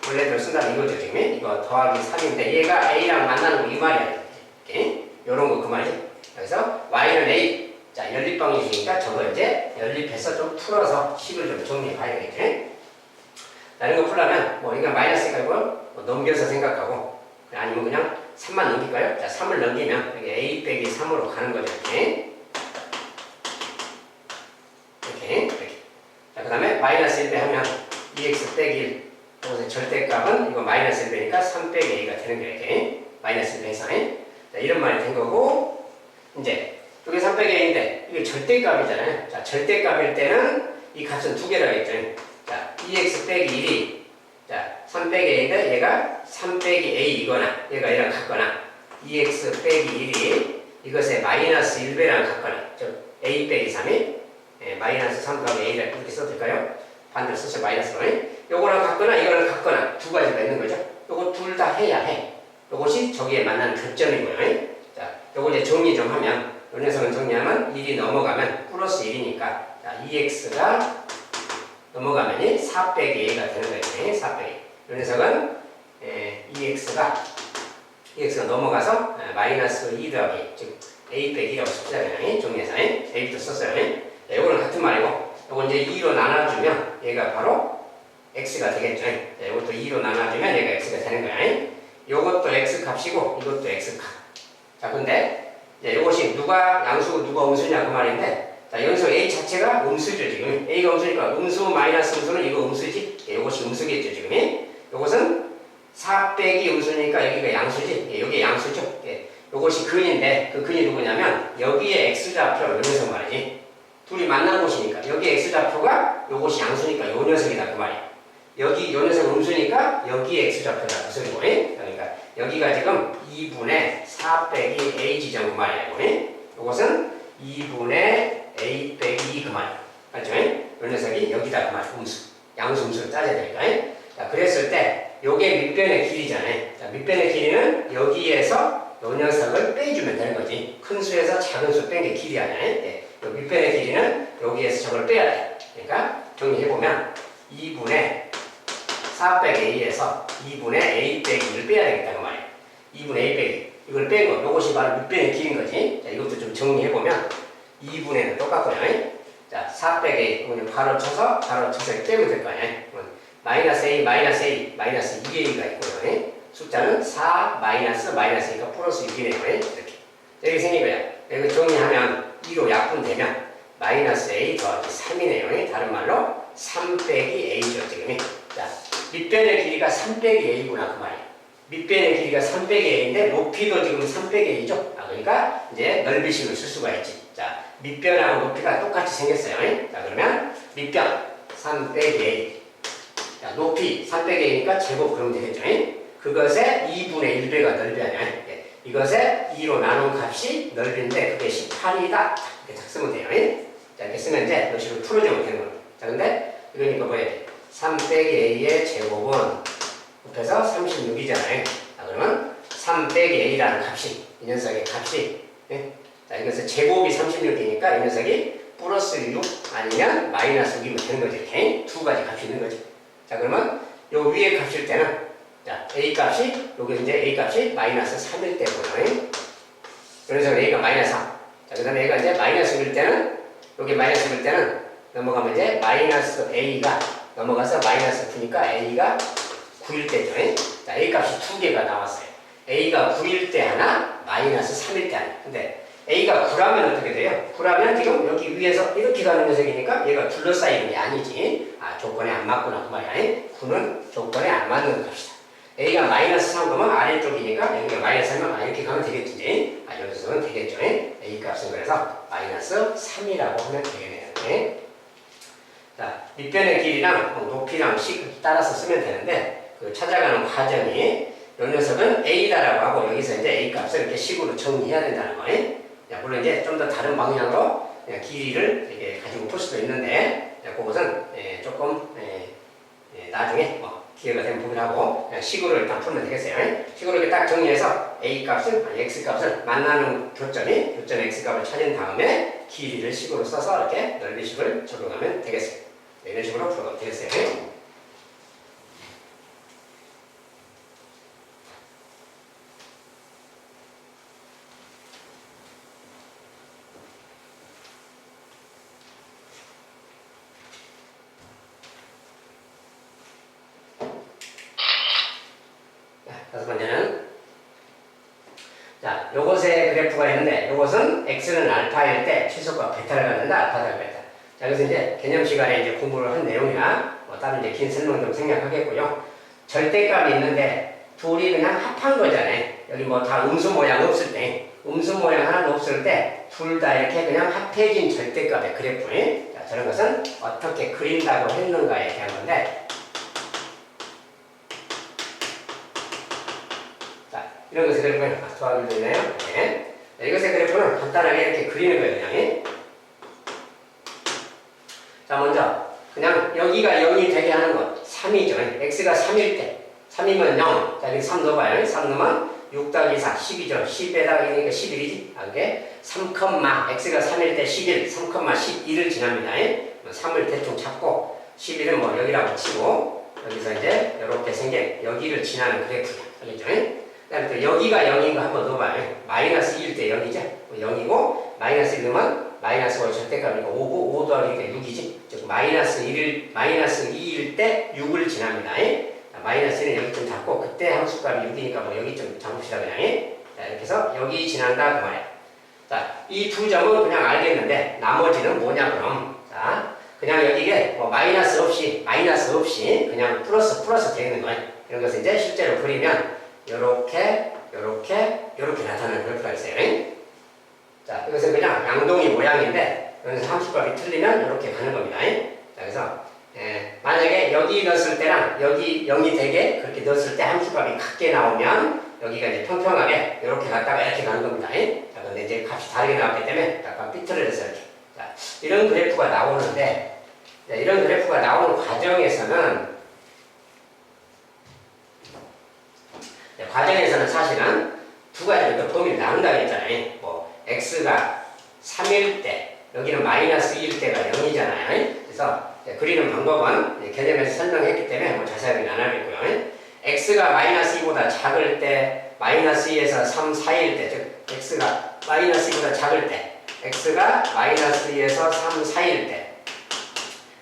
원래대로 쓴다면 이거죠 지금. 이거 더하기 3인데 얘가 a랑 만나는 거 이 말이야. 이렇게 요런 거 그 말이지. 그래서 y는 a 자 연립방정식이니까 저거 이제 연립해서 좀 풀어서 식을 좀 정리해 봐야 되겠지. 다른 거 풀려면 뭐 이거 마이너스니까 이걸 뭐 넘겨서 생각하고 아니면 그냥 3만 넘길까요? 자, 3을 넘기면 여기 a 빼기 3으로 가는 거죠. 이렇게. 자, 그 다음에 마이너스 1배 하면 2x 빼기 1. 이것의 절대값은 이거 마이너스 1배니까 3 빼기 a가 되는 거예요. 이렇게. 마이너스 1배에서. 자, 이런 말이 된 거고, 이제 이게 3 빼기 a인데 이게 절대값이잖아요. 자, 절대값일 때는 이 값은 두 개라고 했죠. 자, 2x 빼기 1이 자, 3 빼기 a인데 얘가 3 빼기 a이거나 얘가 얘랑 같거나 2x 빼기 1이 이것의 마이너스 1배랑 같거나 즉 a 빼기 3이 마이너스 3 더하기 a를 이렇게 써도 될까요? 반대로 쓰죠. 마이너스로. 요거랑 같거나 이거랑 같거나 두 가지가 있는 거죠. 요거 둘 다 해야 해. 요것이 저기에 만나는 교점이고요. 자, 요거 이제 정리 좀 하면 요 녀석은 정리하면 1이 넘어가면 플러스 1이니까 자, 2x가 넘어가면 4 빼기 a가 되는 거예요. 4 빼기. 요 녀석은 2x가 넘어가서 마이너스 2 더하기 즉 a 빼기 2라고 썼잖아요. 정리해서 a부터 썼어요. 자, 요거는 같은 말이고 요거 이제 2로 나눠주면 얘가 바로 x가 되겠죠. 자, 요것도 2로 나눠주면 얘가 x가 되는 거야. 요것도 x 값이고 이것도 x 값. 자, 근데 이제 요것이 누가 양수고 누가 음수냐 그 말인데 자, 여기서 a 자체가 음수죠. 지금 a가 음수니까 음수 마이너스 음수는 이거 음수지. 요것이 음수겠죠. 지금 요것은 4 빼기 음수니까 여기가 양수지. 여기 양수죠. 요것이 근인데 그 근이 누구냐면 여기에 x좌표 요 녀석 말이지. 둘이 만난 곳이니까 여기 x좌표가 요것이 양수니까 요 녀석이다 그 말이야. 여기 요 녀석 음수니까 여기에 x좌표다 그 소리고. 그러니까 여기가 지금 2분의 4 빼기 a 지점 그 말이야. 요것은 2분의 a 빼기 2 그 말이야. 맞죠? 요 녀석이 여기다 그 말이야. 음수. 양수 음수를 따져야 되니까. 자, 그랬을 때 요게 밑변의 길이잖아요. 자, 밑변의 길이는 여기에서 요 녀석을 빼주면 되는 거지. 큰 수에서 작은 수 뺀 게 길이 아니야. 요 밑변의 길이는 여기에서 저걸 빼야 돼. 그러니까 정리해보면 2분의 4 빼기 a에서 2분의 a 빼기 1을 빼야 되겠다 그 말이야. 2분의 a 빼기 이걸 뺀 거. 요것이 바로 밑변의 길인 거지. 자, 이것도 좀 정리해보면 2분의는 똑같고요. 자, 4 빼기 a 이거 바로 쳐서 빼면 될 거 아니야. 마이너스 a, 마이너스 2a가 있고요. 숫자는 4, 마이너스니까 플러스 6이네요. 이렇게. 이렇게 생긴 거야. 이거 정리하면 2로 약분되면 마이너스 a 더하기 3이네요. 다른 말로 3 빼기 a죠. 지금. 자, 밑변의 길이가 3 빼기 a구나 그 말이야. 밑변의 길이가 3 빼기 a인데 높이도 지금 3 빼기 a죠. 그러니까 이제 넓이식을 쓸 수가 있지. 자, 밑변하고 높이가 똑같이 생겼어요. 자, 그러면 밑변 3 빼기 a. 자, 높이 3 빼기 a니까 제곱 그러면 되겠죠. 그것의 2분의 1배가 넓이 아니야. 이것의 2로 나눈 값이 넓이인데 그게 18이다. 이렇게 딱 쓰면 돼요. 자, 이렇게 쓰면 이제 이런 식으로 풀어주면 되는 겁니다. 자, 근데 이러니까 뭐야 돼? 3 빼기 a의 제곱은 곱해서 36이잖아요. 자, 그러면 3 빼기 a라는 값이 이 녀석의 값이 자, 이것의 제곱이 36이니까 이 녀석이 플러스 6 아니면 마이너스 6이면 되는 거지. 이렇게 두 가지 값이 있는 거지. 자, 그러면 요 위에 값일 때는 자, a 값이 여기 이제 a 값이 마이너스 3일 때고요. 그래서 a가 마이너스 3. 자, 그다음에 a가 이제 마이너스 1일 때는 여기 마이너스 1일 때는 넘어가면 이제 마이너스 a가 넘어가서 마이너스 9니까 a가 9일 때죠. 자, a 값이 두 개가 나왔어요. a가 9일 때 하나, 마이너스 3일 때 하나. 근데 a가 9라면 어떻게 돼요? 9라면 지금 여기 위에서 이렇게 가는 녀석이니까 얘가 둘러싸이는 게 아니지. 아, 조건에 안 맞구나 그 말이야. 9는 조건에 안 맞는 값이다. a가 마이너스 3 그러면 아래쪽이니까 여기가 마이너스 3면 이렇게 가면 되겠지. 아, 여기서는 되겠죠. a 값은 그래서 마이너스 3이라고 하면 되겠네요. 자, 밑변의 길이랑 높이랑 식 따라서 쓰면 되는데 그 찾아가는 과정이 이 녀석은 a다라고 하고 여기서 이제 a 값을 이렇게 식으로 정리해야 된다는 거예요. 물론 이제 좀 더 다른 방향으로 길이를 이렇게 가지고 풀 수도 있는데 그것은 조금 나중에 기회가 되면 보기로 하고 식으로 일단 풀면 되겠어요. 식으로 이렇게 딱 정리해서 a 값을 x 값을 만나는 교점 x 값을 찾은 다음에 길이를 식으로 써서 이렇게 넓이식을 적용하면 되겠어요. 이런 식으로 풀어가면 되겠어요. 다섯 번째는 요것의 그래프가 있는데 요것은 x는 알파일 때 최소값 베타를 갖는다. 알파다 베타. 자, 그래서 이제 개념 시간에 이제 공부를 한 내용이나 뭐 다른 이제 긴 설명 좀 생략하겠고요. 절대값이 있는데 둘이 그냥 합한 거잖아요. 여기 뭐 다 음수 모양 없을 때, 음수 모양 하나도 없을 때 둘 다 이렇게 그냥 합해진 절대값의 그래프. 자, 저런 것은 어떻게 그린다고 했는가에 대한 건데, 자, 이런 것의 그래프는 도와주고 있네요. 네. 자, 이것의 그래프는 간단하게 이렇게 그리는 거예요, 그냥. 자, 먼저 그냥 여기가 0이 되게 하는 것 3이죠. x가 3일 때 3이면 0. 자, 여기 3 넣어봐요. 3 넣으면 6 더하기 4 10이죠. 10에다가 이니까 11이지. 아, 그게 3, x가 3일 때 11, 3, 12를 지납니다. 3을 대충 잡고 11은 뭐 여기라고 치고 여기서 이제 이렇게 생긴 여기를 지나는 그래프야. 알겠죠? 그 다음에 또 여기가 0인 거 한번 넣어봐요. 마이너스 2일 때 0이죠. 0이고 마이너스 1 넣으면 마이너스 5의 절대값이니까 5고 5 더하기 6이지. 즉 마이너스 2일 때 6을 지납니다. 마이너스 1은 여기쯤 잡고 그때 함수값이 6이니까 뭐 여기쯤 잡읍시다 그냥. 자, 이렇게 해서 여기 지난다 그 말이야. 자, 이 두 점은 그냥 알겠는데 나머지는 뭐냐 그럼. 자, 그냥 여기에 뭐 마이너스 없이 그냥 플러스 되는 거야. 이런 것을 이제 실제로 그리면 요렇게 나타나는 그래프가 있어요. 자, 이것은 그냥 양동이 모양인데 여기서 함수값이 틀리면 이렇게 가는 겁니다. 자, 그래서 만약에 여기 넣었을 때랑 여기 0이 되게 그렇게 넣었을 때 함수값이 같게 나오면 여기가 이제 평평하게 이렇게 갔다가 이렇게 가는 겁니다. 자, 근데 이제 값이 다르게 나왔기 때문에 약간 삐뚤어져서 이렇게. 자, 이런 그래프가 나오는데, 자, 이런 그래프가 나오는 과정에서는 사실은 두 가지 범위를 나눈다고 했잖아요. 뭐 x가 3일 때 여기는 마이너스 2일 때가 0이잖아요. 그래서 그리는 방법은 개념에서 설명했기 때문에 뭐 자세하게는 안 하겠고요. x가 마이너스 2보다 작을 때 마이너스 2에서 3 사이일 때, 즉 x가 마이너스 2보다 작을 때, x가 마이너스 2에서 3 사이일 때,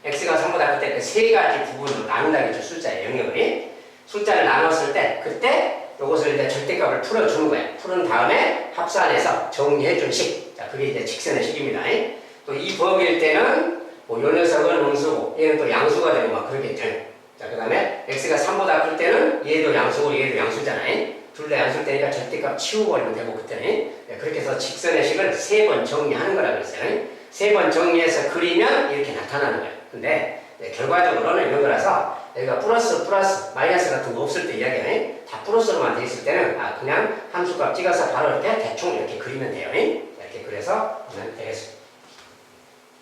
x가 3보다 그때 그 세 가지 부분으로 나눈다겠죠. 숫자의 영역을. 숫자를 나눴을 때 그때 이것을 이제 절대값을 풀어주는 거예요. 푸른 다음에 합산해서 정리해준 식. 자, 그게 이제 직선의 식입니다. 또 이 범위일 때는 뭐 요 녀석은 음수고 얘는 또 양수가 되고 막 그러겠죠. 자, 그 다음에 x가 3보다 클 때는 얘도 양수고 얘도 양수잖아요. 둘 다 양수일 때니까 절대값 치워버리면 되고 그때는. 그렇게 해서 직선의 식을 3번 정리하는 거라고 했어요. 3번 정리해서 그리면 이렇게 나타나는 거예요. 근데 결과적으로는 이런 거라서 여기가 플러스, 마이너스 같은 거 없을 때 이야기는 다 플러스로만 돼 있을 때는 그냥 함수값 찍어서 바로 이렇게 대충 이렇게 그리면 돼요. 이렇게 그려서 하면 되겠습니다.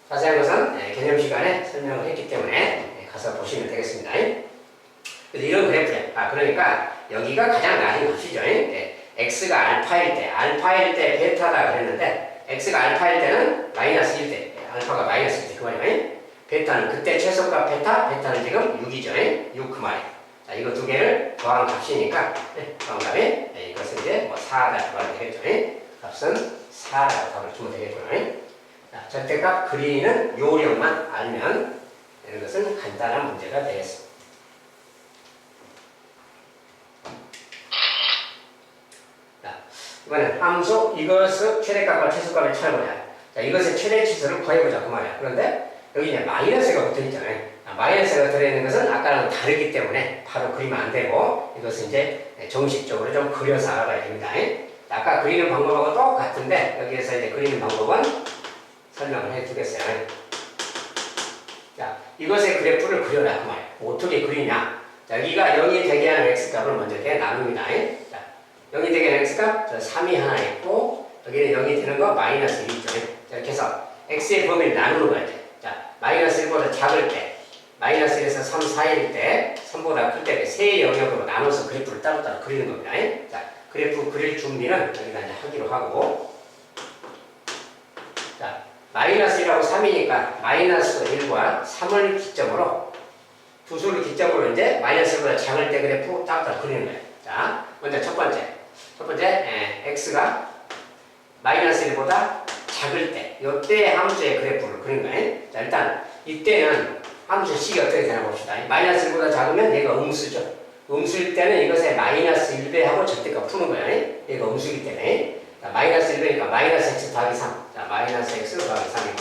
자세한 것은 개념 시간에 설명을 했기 때문에 가서 보시면 되겠습니다. 그래서 이런 그래프야. 그러니까 여기가 가장 낮은 값이죠. x가 알파일 때 베타다 그랬는데 x가 알파일 때는 마이너스 1 때, 알파가 마이너스 1 때 그 말이에요. 베타는 그때 최소값 베타는 지금 6이죠. 6 그 말이에요. 자, 이거 두 개를 더한 값이니까 더한 값에 이것은 이제 뭐 4다 그 말이 되겠죠. 값은 4라고 답을 주면 되겠고요. 자, 절대값 그리는 요령만 알면 이런 것은 간단한 문제가 되겠습니다. 자, 이번엔 함수 이것을 최대값과 최소값의 차이를 보자. 자, 이것의 최대치수를 구해보자 그 말이야. 그런데 여기 이제 마이너스가 붙어있잖아요. 마이너스가 들어있는 것은 아까랑 다르기 때문에 바로 그리면 안 되고 이것은 이제 정식적으로 좀 그려서 알아봐야 됩니다. 아까 그리는 방법하고 똑같은데 여기에서 이제 그리는 방법은 설명을 해주겠어요. 자, 이것의 그래프를 그려라 그 말이에요. 어떻게 그리냐? 자, 여기가 0이 되게 하는 x값을 먼저 이렇게 나눕니다. 자, 0이 되게 하는 x값 3이 하나 있고 여기는 0이 되는 거 마이너스 1이 있죠. 자, 이렇게 해서 x의 범위를 나누는 거야. 자, 마이너스 1보다 작을 때, 마이너스 1에서 3 사이일 때, 3보다 클 때 세 영역으로 나눠서 그래프를 따로따로 그리는 겁니다. 자, 그래프 그릴 준비는 여기다 이제 하기로 하고, 자, 마이너스 1하고 3이니까 마이너스 1과 3을 기점으로, 두 수를 기점으로 이제 마이너스 1보다 작을 때 그래프 따로따로 그리는 거예요. 자, 먼저 첫 번째, x가 마이너스 1보다 작을 때, 이때 함수의 그래프를 그린 거예요. 자, 일단 이때는 함수 C가 어떻게 되나 봅시다. 마이너스 1보다 작으면 얘가 음수죠. 음수일 때는 이것의 마이너스 1배하고 절대값 푸는 거예요. 얘가 음수이기 때문에. 자, 마이너스 1배니까 마이너스 x 더하기 3. 자, 마이너스 x 더하기 3이면.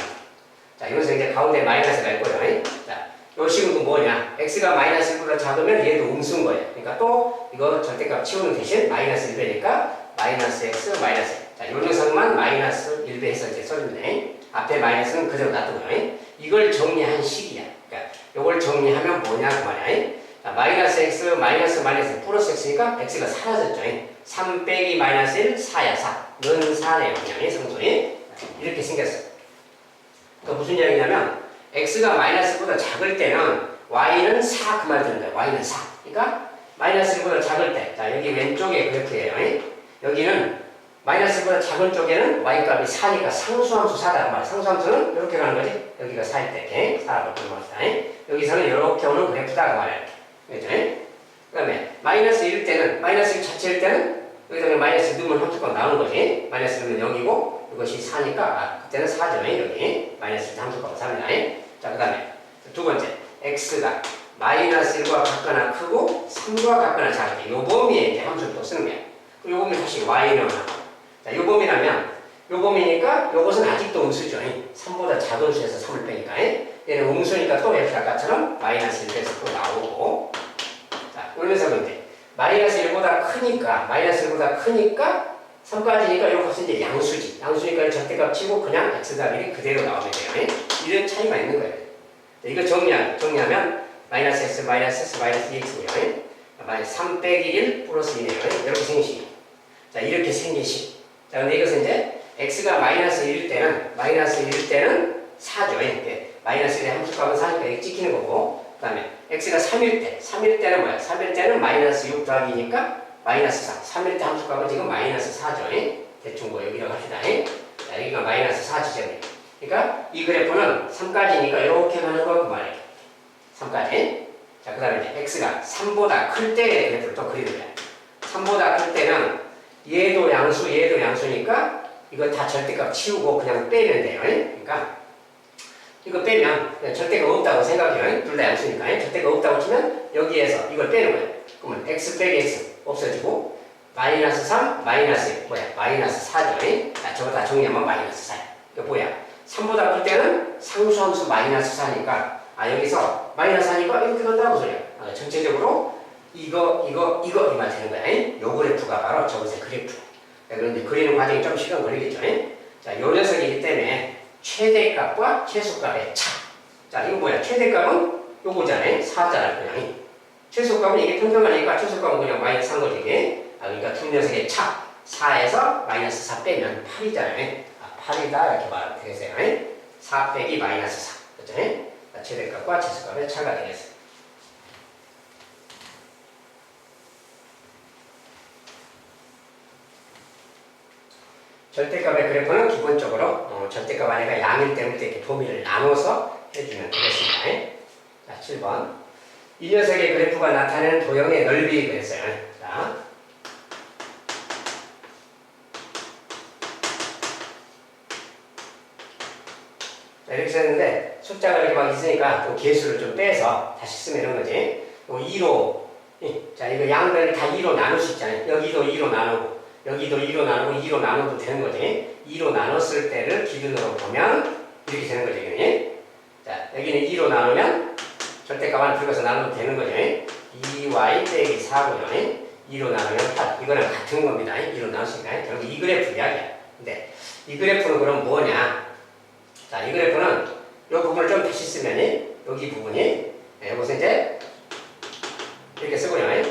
자, 여기서 이제 가운데 마이너스가 있고요. 자, 요 식은 뭐냐? x가 마이너스 1보다 작으면 얘도 음수인 거예요. 그러니까 또 이거 절대값 치우는 대신 마이너스 1배니까 마이너스 x 마이너스. 자, 요 녀석만 마이너스 1배 해서 이제 써줍니다. 앞에 마이너스는 그대로 놔두고요. 이걸 정리한 식이야. 그러니까 요걸 정리하면 뭐냐 그 말이야. 자, 마이너스 x 마이너스 플러스 x니까 x가 사라졌죠. 3 빼기 마이너스 1 4야 4. 는 4네요. 그냥 상수이 이렇게 생겼어. 그러니까 무슨 이야기냐면 x가 마이너스보다 작을 때는 y는 4 그 말 듣는 거야. y는 4. 그러니까 마이너스 1보다 작을 때. 자, 여기 왼쪽에 그래프예요. 여기는 마이너스 1보다 작은 쪽에는 y값이 4니까 상수함수 4다 그 말이야. 상수함수는 이렇게 가는 거지. 여기가 4일 때 4라고 표현합니다. 여기서는 이렇게 오는 그래프다 그 말이야. 그렇죠? 그 다음에 마이너스 1일 때는 마이너스 1 자체일 때는 여기서 마이너스 넣으면 함수값 나오는 거지. 마이너스 넣으면 0이고 이것이 4니까 그때는 4죠. 여기 마이너스 때 함수값은 3이다. 자, 그 다음에 두 번째 x가 마이너스 1과 같거나 크고 3과 같거나 작을 때 요 범위에 이제 함수를 또 쓰는 거야. 요 범위 다시 y는 하고. 자, 요 범위라면 요 범위니까 요것은 아직도 음수죠. 3보다 작은 수에서 3을 빼니까 얘는 음수니까 또 이렇게 아까처럼 마이너스 1에서 또 나오고. 자, 그러면서 근데 마이너스 1보다 크니까 3까지니까 요 값은 이제 양수지. 양수니까 절대값 치고 그냥 x 값이 그대로 나오게 돼요. 이런 차이가 있는 거예요. 자, 이거 정리하면 마이너스 x 마이너스 2x고요. 마이너스 3 빼기 1 플러스 2네요. 이렇게 생긴 식. 자, 이렇게 생긴 식. 자, 근데 이것은 이제 x가 마이너스 1일 때는 4죠. 예. 마이너스 1의 함수값은 4니까 이렇게 찍히는 거고. 그 다음에 x가 3일 때는 뭐야? 3일 때는 마이너스 6 더하기니까 마이너스 4. 3일 때 함수값은 지금 마이너스 4죠. 예. 대충 뭐 여기라고 합시다. 예. 자, 여기가 마이너스 4 지점이에요. 그러니까 이 그래프는 3까지니까 이렇게 가는 거 그 말이에요. 3까지. 자, 그 다음에 이제 x가 3보다 클 때의 그래프를 또 그리는 거야. 3보다 클 때는 얘도 양수니까 이거 다 절대값 치우고 그냥 빼면 돼요. 그러니까 이거 빼면 절대가 없다고 생각해요. 둘 다 양수니까. 절대가 없다고 치면 여기에서 이걸 빼는 거예요. 그러면 x 빼기 x 없어지고 마이너스 3, 마이너스 마이너스 4죠. 자, 저거 다 정리하면 마이너스 4야. 이거 뭐야? 3보다 클 때는 상수함수 마이너스 4니까 여기서 마이너스 4니까 이렇게 간다고 소리야. 전체적으로 이거 이만 되는 거야. 요 그래프가 바로 저것의 그래프야. 그런데 그리는 과정이 좀 시간 걸리겠죠. 자, 요 녀석이기 때문에 최대값과 최소값의 차. 자, 이거 뭐야? 최대값은 요거잖아요. 4잖아요, 그냥. 최소값은 이게 평평하니까 최소값은 그냥 마이너스 3 거지, 이게. 그러니까 두 녀석의 차. 4에서 마이너스 4 빼면 8이잖아요. 8이다, 이렇게 말하면 되겠어요. 4 빼기 마이너스 4. 그렇죠? 최대값과 최소값의 차가 되겠어요. 절대값의 그래프는 기본적으로 절대값 안에가 양일 때부터 이렇게 범위를 나눠서 해주면 되겠습니다. 자, 7번. 이 녀석의 그래프가 나타내는 도형의 넓이 그랬어요. 자, 이렇게 썼는데 숫자가 이렇게 막 있으니까 또 개수를 좀 빼서 다시 쓰면 이런 거지. 2로, 자, 이거 양변을 다 2로 나눌 수 있잖아요. 여기도 2로 나누고 여기도 2로 나누고 2로 나눠도 되는 거지. 2로 나눴을 때를 기준으로 보면 이렇게 되는 거지. 여기는. 자, 여기는 2로 나누면 절대값 하나 들어가서 나눠도 되는 거지. 2y 빼기 4고요. 2로 나누면 8. 이거랑 같은 겁니다. 2로 나눴으니까. 결국 이 그래프 이야기야. 근데 이 그래프는 그럼 뭐냐? 자, 이 그래프는 이 부분을 좀 다시 쓰면 여기 부분이 여기서 이제 이렇게 쓰고요.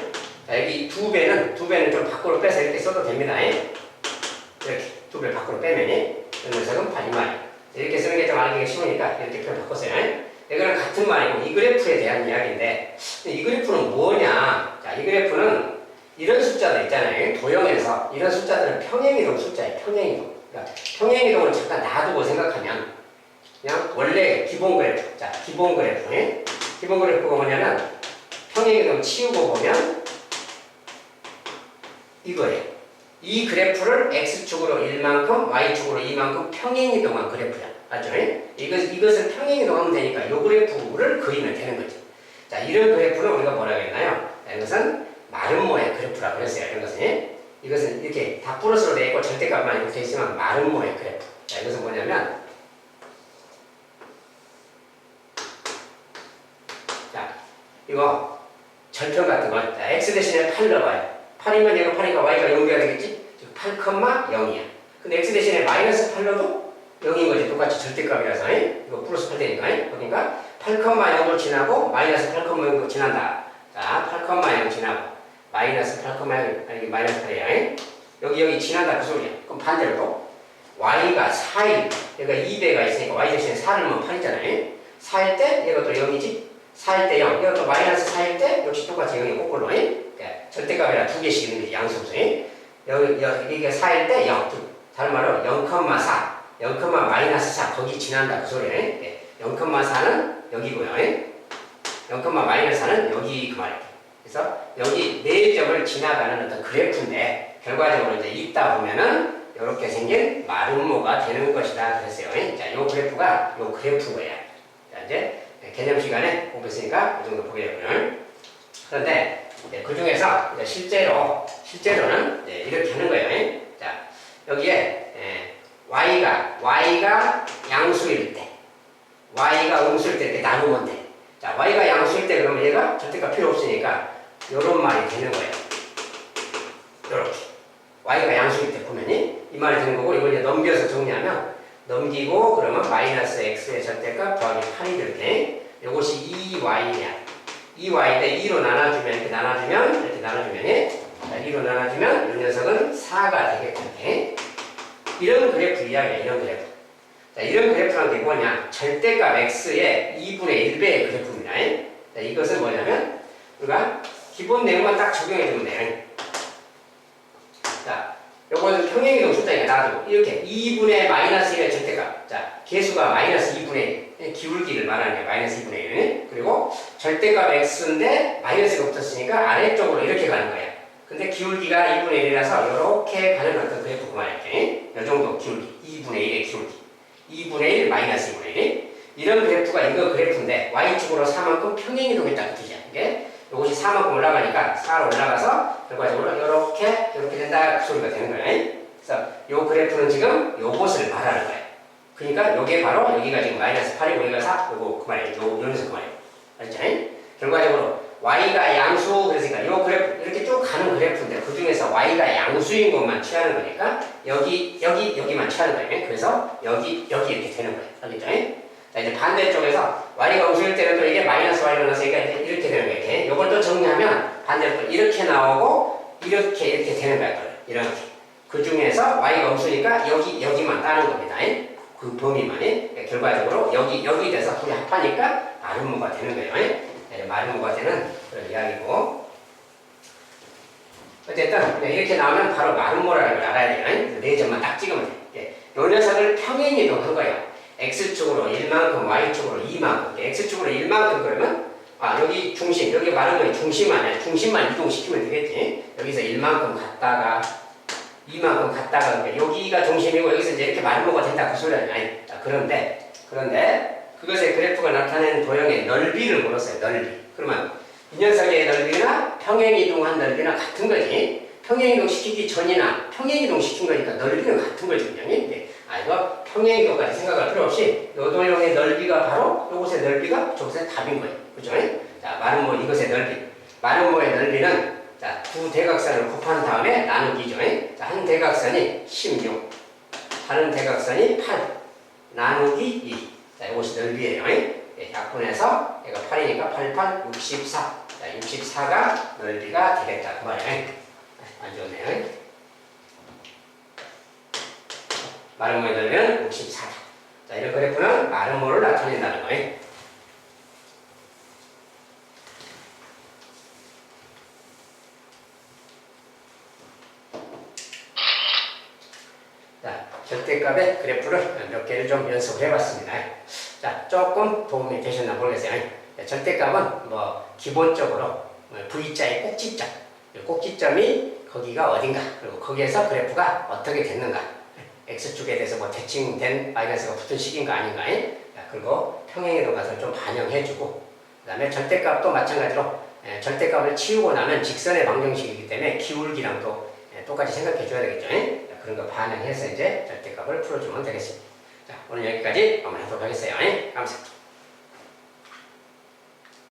자, 여기 두 배는 좀 밖으로 빼서 이렇게 써도 됩니다. 이렇게 두 배를 밖으로 빼면 이 녀석은 8이만 이렇게 쓰는 게 좀 알기가 쉬우니까 이렇게 표현 바꿨어요. 이거는 같은 말이고 이 그래프에 대한 이야기인데 이 그래프는 뭐냐? 자, 이 그래프는 이런 숫자들 있잖아요. 도형에서 이런 숫자들은 평행이동 숫자예요. 평행이동. 그러니까 평행이동을 잠깐 놔두고 생각하면 그냥 원래 기본 그래프. 자, 기본 그래프. 기본 그래프가 뭐냐면 평행이동 치우고 보면 이거예요. 이 그래프를 x축으로 1만큼, y축으로 2만큼 평행이동한 그래프야. 맞죠? 이것을 평행이동하면 되니까 이 그래프를 그리면 되는 거지. 자, 이런 그래프는 우리가 뭐라고 했나요? 이것은 마름모의 그래프라고 그랬어요. 이런 것은 이것은 이렇게 다 플러스로 되어 있고 절대값만 이렇게 있으면 마름모의 그래프. 자, 이것은 뭐냐면 자, 이거 절편 같은 거. 자, x 대신에 8 넣어봐요. 8이면 얘가 8이니까 y가 0이어야 되겠지? 8,0이야. 근데 x 대신에 마이너스 8 넣어도 0인 거지. 똑같이 절대값이라서. 이거 플러스 8 되니까. 그러니까 8,0을 지나고 마이너스 8,0을 지난다. 자, 8,0 지나고 마이너스 8,0 아니 마이너스 8이야. 여기 지난다 그 소리야. 그럼 반대로 또 y가 4일. 얘가 2배가 있으니까 y 대신에 4를 넣으면 8이잖아요. 4일 때 얘가 또 0이지. 4일 때 0. 얘가 또 마이너스 4일 때 역시 똑같이 0이 거꾸로. 절대값이라 두 개씩 있는 게 양수수. 여기가 4일 때 0. 다른 말로 0,4. 0, 마이너스 4 거기 지난다 그 소리야. 0,4는 여기고요. 0, 마이너스 4는 여기 그 말이야. 그래서 여기 4점을 지나가는 어떤 그래프인데 결과적으로 이제 읽다 보면은 이렇게 생긴 마름모가 되는 것이다 그랬어요. 자, 요 그래프가 요 그래프고요. 자, 이제 개념 시간에 공부했으니까 이 정도 보게 되고요. 그런데 그 중에서 실제로는 이렇게 하는 거예요. 자, 여기에 y가 양수일 때, y가 음수일 때 이렇게 나누면 돼. 자, y가 양수일 때 그러면 얘가 절대값 필요 없으니까 요런 말이 되는 거예요. 요렇게. y가 양수일 때 보면이 이 말이 되는 거고 이걸 이제 넘겨서 정리하면 넘기고 그러면 마이너스 x의 절대값 더하기 8이 이렇게. 요것이 2y냐. 2y인데 2로 나눠주면 이렇게 나눠주면 자, 2로 나눠주면 이 녀석은 4가 되겠죠. 이런 그래프 이야기야. 이런 그래프. 자, 이런 그래프란 게 뭐냐? 절대값 x의 2분의 1배의 그래프입니다. 자, 이것은 뭐냐면 우리가 기본 내용만 딱 적용해주면 돼요. 자, 요거는 평행이동 숫자니까 놔두고 이렇게 2분의 마이너스 1의 절대값. 자, 개수가 마이너스 2분의 1. 기울기를 말하는 게 마이너스 2분의 1. 그리고 절대값 x인데 마이너스가 붙었으니까 아래쪽으로 이렇게 가는 거야. 근데 기울기가 2분의 1이라서 이렇게 가는 어떤 그래프가 말이야. 이 정도 기울기. 2분의 1의 기울기. 2분의 1 마이너스 2분의 1. 이런 그래프가 이거 그래프인데 Y축으로 4만큼 평행이동했다는 뜻이야. 이게 이것이 4만큼 올라가니까 4로 올라가서 결과적으로 이렇게 된다 그 소리가 되는 거야. 그래서 이 그래프는 지금 요것을 말하는 거야. 그러니까 요게 바로 여기가 지금 마이너스 8이고 여기가 4, 요거 그 말이야. 요 녀석 그 말이야. 알겠지? 결과적으로 y가 양수 그랬으니까 요 그래프 이렇게 쭉 가는 그래프인데 그 중에서 y가 양수인 것만 취하는 거니까 여기만 취하는 거예요. 그래서 여기 이렇게 되는 거예요. 알겠죠? 자, 이제 반대쪽에서 y가 음수일 때는 또 이게 마이너스 y가 나왔으니까 이렇게 되는 거예요. 이렇게. 요걸 또 정리하면 반대로 또 이렇게 나오고 이렇게 되는 거예요. 이렇게. 그 중에서 y가 음수니까 여기만 따는 겁니다. 그 범위만. 결과적으로 여기 돼서 둘이 합하니까 마름모가 되는 거예요. 마름모가 되는 그런 이야기고. 어쨌든 이렇게 나오면 바로 마름모라는 걸 알아야 돼요. 네 점만 딱 찍으면 돼. 이 녀석을 평행이동한 거예요. x축으로 1만큼, y축으로 2만큼. x축으로 1만큼 그러면 여기 중심, 여기 마름모의 중심만 이동시키면 되겠지. 여기서 1만큼 갔다가 2만큼 갔다가 여기가 중심이고 여기서 이제 이렇게 마름모가 된다 그 소리는 아니. 그런데 그것의 그래프가 나타내는 도형의 넓이를 물었어요. 넓이. 그러면 이 녀석의 넓이나 평행이동한 넓이나 같은 거지. 평행이동 시키기 전이나 평행이동 시킨 거니까 넓이는 같은 거지. 이거 평행이동까지 생각할 필요 없이 이 도형의 넓이가 바로 이것의 넓이가 저것의 답인 거예요. 그죠? 자, 마름모 이것의 넓이. 마름모의 넓이는 자, 두 대각선을 곱한 다음에 나누기죠. 자, 한 대각선이 16, 다른 대각선이 8, 나누기 2. 자, 이것이 넓이에요. 약분해서 얘가 8이니까 88, 64. 자, 64가 넓이가 되겠다. 그 말이에요. 안 좋네요. 마름모의 넓이는 64다. 자, 이런 그래프는 마름모를 나타낸다는 거예요. 자, 절대값의 그래프를 몇 개를 좀 연습을 해봤습니다. 자, 조금 도움이 되셨나 모르겠어요. 절대값은 기본적으로 V자의 꼭지점, 꼭지점이 거기가 어딘가, 그리고 거기에서 그래프가 어떻게 됐는가, X축에 대해서 대칭된 마이너스가 붙은 식인가 아닌가, 그리고 평행이동 가서 좀 반영해주고, 그 다음에 절대값도 마찬가지로 절대값을 치우고 나면 직선의 방정식이기 때문에 기울기랑도 똑같이 생각해 줘야 되겠죠. 자, 그런 거 반영해서 이제 절대값을 풀어주면 되겠습니다. 자, 오늘 여기까지 한번 하도록 하겠어요. 감사합니다.